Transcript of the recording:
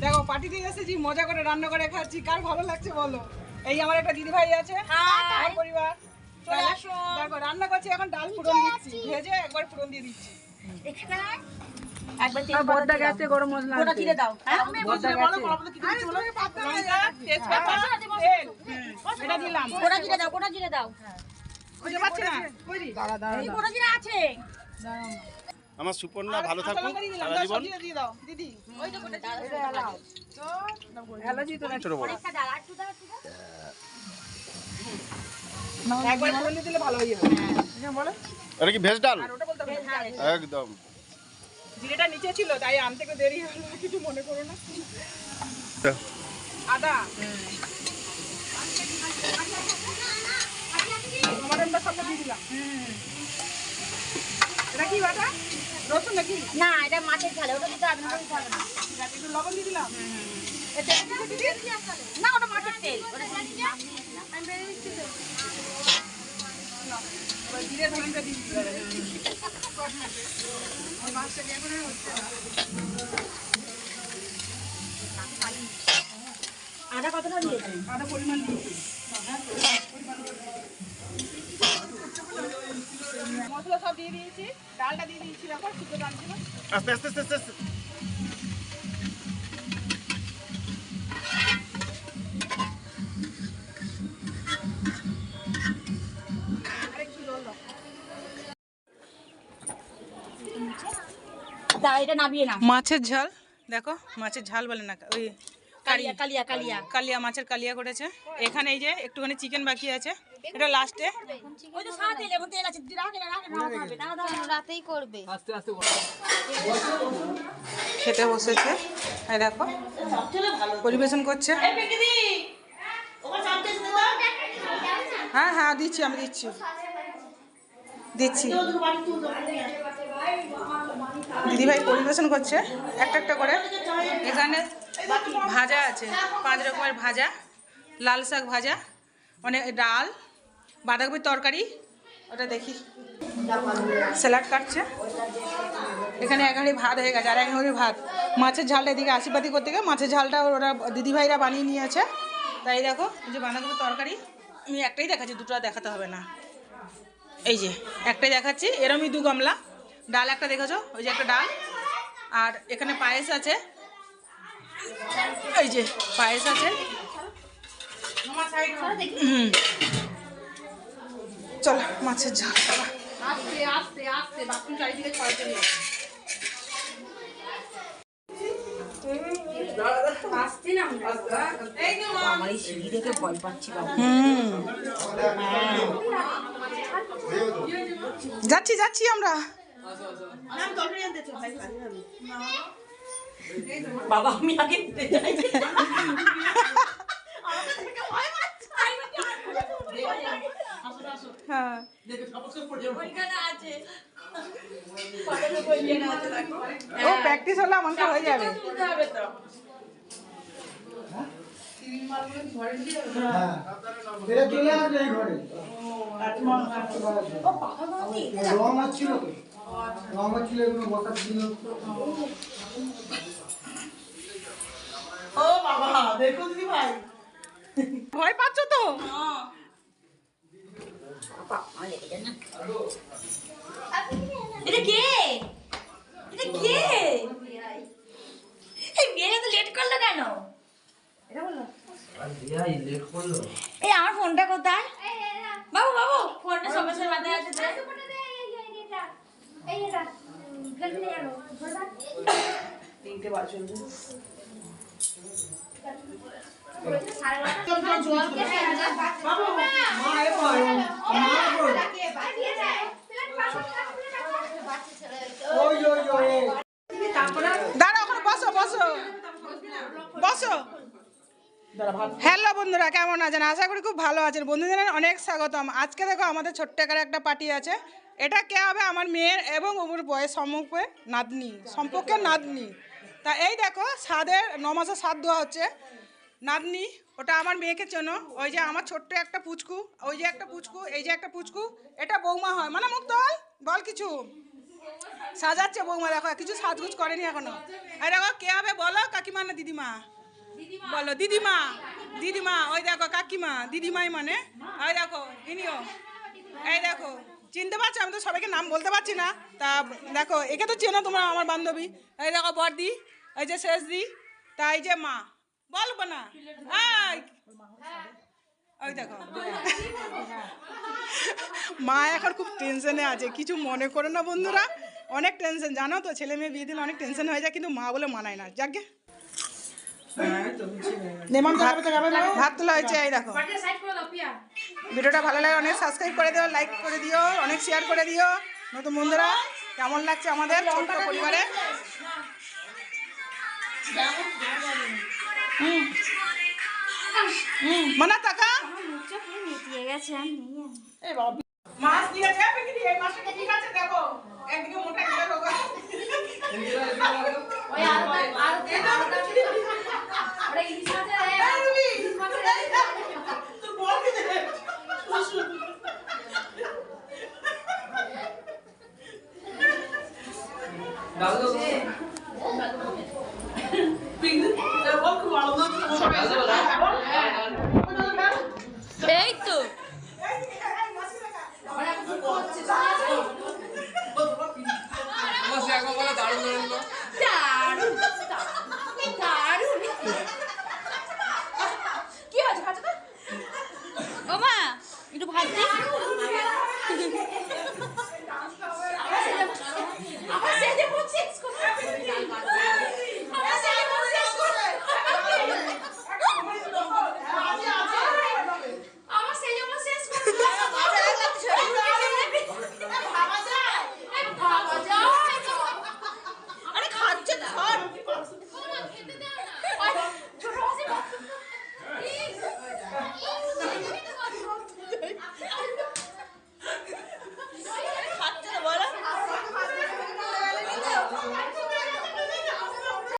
দেখো পার্টিতে এসেছি, মজা করে রান্না করে খাচ্ছি, কার ভালো লাগছে বলো। এই আমার একটা দিদি ভাই আছে, আমার পরিবার। দেখো রান্না করছি, এখন ডাল ফোড়ন দিচ্ছি, ভেজে একবার ফোড়ন দিয়ে দিচ্ছি। বড়দা গেছে গরম মশলা ওটা কিনে দাও। এটা দিলাম, ওটা কিনে দাও, ওটা কিনে দাও। খুঁজে পাচ্ছি না। এই ওটা কিনে আছে। আমার সুপর্ণা ভালো থাকুক সারা জীবন। দিয়ে দাও দিদি। ওই তো ওটা দাও। ছোট বড় একটা দাও, আর একটু দাও, একটু দাও। একবার ফোড়ন দিয়ে দিলে ভালো হয়ে যাবে। হ্যাঁ বলো। এটা কি ভেজ ডাল? আর ওটা বলতে হবে না। একদম। জিরেটা নিচে ছিল তাই আনতে একটু দেরি হলো, কিছু মনে করো না। আদা, টমেটোটা সব দিয়ে দিলাম। এটা কি বাটা? রসুন নাকি? না, এটা মাছের ঝালে, ওটা দিতে হবে না, ওটা দিতে হবে না। ঠিক আছে, একটু লবণ দিয়ে দিলাম। না, ওটা মাছের তেল। ওটা এবার জিরে ধনেটা দিয়ে দিলাম। আদা কতটা দিয়েছি? আদা পরিমাণ দিয়েছি। মশলা সব দিয়ে দিয়েছি, ডালটা দিয়ে দিয়েছি, এখন শুদ্ধ ডাল ছিল। আস্তে আস্তে আস্তে আস্তে। দাও, এটা নামিয়ে নাও। মাছের ঝাল, দেখো মাছের ঝাল বলে না, ওই কালিয়া, কালিয়া, কালিয়া। কালিয়া, মাছের কালিয়া করেছে। এখানে এই যে একটুখানি চিকেন বাকি আছে, এটা লাস্টে। ওই তো সাদা তেল, এখন তেল আছে। রাখে না, রাখে না, হবে না, দাও, রাতেই করবে। খেতে বসেছে, এই দেখো পরিবেশন করছে। হ্যাঁ হ্যাঁ দিচ্ছি, আমি দিচ্ছি দিচ্ছি। দিদিভাই পরিবেশন করছে একটা একটা করে। এখানে ভাজা আছে, 5 রকমের ভাজা, লাল শাক ভাজা, অনেক ডাল, বাঁধাকপির তরকারি, ওটা দেখি স্যালাড কাটছে। এখানে এক হাঁড়ি ভাত হয়ে গেছে, আর এক হাঁড়ি ভাত। মাছের ঝালটা এদিকে আশীর্বাদী করতে গিয়ে মাছের ঝালটা ওরা দিদিভাইরা বানিয়ে নিয়েছে। তাই দেখো এই যে বাঁধাকপির তরকারি, আমি একটাই দেখাচ্ছি, দুটো দেখাতে হবে না। এই যে একটাই দেখাচ্ছি, এরমই 2 গামলা ডাল একটা দেখেছো, ওই যে একটা ডাল। আর এখানে পায়েস আছে, এই যে পায়েস আছে। চলো মাছের ঝাল। আমার এই সিঁড়ি দেখে ভয় পাচ্ছি বাবা। যাচ্ছি যাচ্ছি আমরা। বাবা আমি আগে যাই। হ্যাঁ ও প্র্যাকটিস হলে আমার হয়ে যাবে। ভয় পাচ্ছ তো? এটা কে? এটা কে? এই মেয়ে তো লেট করলো কেন? এই আমার ফোনটা কোথায়? বাবু বাবু ফোনটা সমস্যার মাথায় আছে। দাঁড়াও ওখানে বসো বসো বসো। হ্যালো বন্ধুরা, কেমন আছেন? আশা করি খুব ভালো আছেন। বন্ধুদের অনেক স্বাগতম। আজকে দেখো আমাদের ছোট্ট আকারে একটা পার্টি আছে। এটা কে হবে? আমার মেয়ের এবং ওর বয়স সম্পর্কে নাতনি। তা এই দেখো সাদের 9 মাসের সাদ দেওয়া হচ্ছে। নাতনি ওটা আমার মেয়েকে চেনো, ওই যে আমার ছোট্ট একটা পুচকু, ওই যে একটা পুচকু, এই যে একটা পুচকু, এটা বৌমা হয়। মানে মুখ বল কিছু। সাজাচ্ছে বৌমা, দেখো কিছু সাজগুজ করেনি এখনো। এই দেখো কে হবে বলো, কাকিমা না দিদিমা? বলো দিদিমা। দিদিমা, ওই দেখো কাকিমা, দিদিমাই মানে ওই দেখো ইনিও। এই দেখো চিনতে পারছো? আমি তো সবাইকে নাম বলতে পারছি না, তা দেখো একে তো চেনো তোমরা, আমার বান্ধবী। এই দেখো বড়দি, এই যে শেষ দি, তা এই যে মা, বলবো না? ওই দেখো মা এখন খুব টেনশনে আছে, কিছু মনে করো না বন্ধুরা, অনেক টেনশন, জানো তো ছেলে মেয়ে বিয়ে দিলে অনেক টেনশন হয়ে যায়, কিন্তু মা বলে মানায় না। যাকে ভাত তোলা হয়েছে। এই দেখো ভিডিওটা ভালো লাগে অনেক সাবস্ক্রাইব করে দিও, লাইক করে দিও, অনেক শেয়ার করে দিও। নতুন বন্ধুরা কেমন লাগছে আমাদের ছোট্ট পরিবারে? মানা টাকা মাছ দিয়ে যাবে কি? এই মাছটা ঠিক আছে দেখো, একদিকে মোটা একদিকে রোগা। ওই আর ওরে ইলিশ মাছের ইলিশ মাছের তুই বল কি দে দাদু পিং এর বল কি ভালো না? এই তো দারুণ দারুণ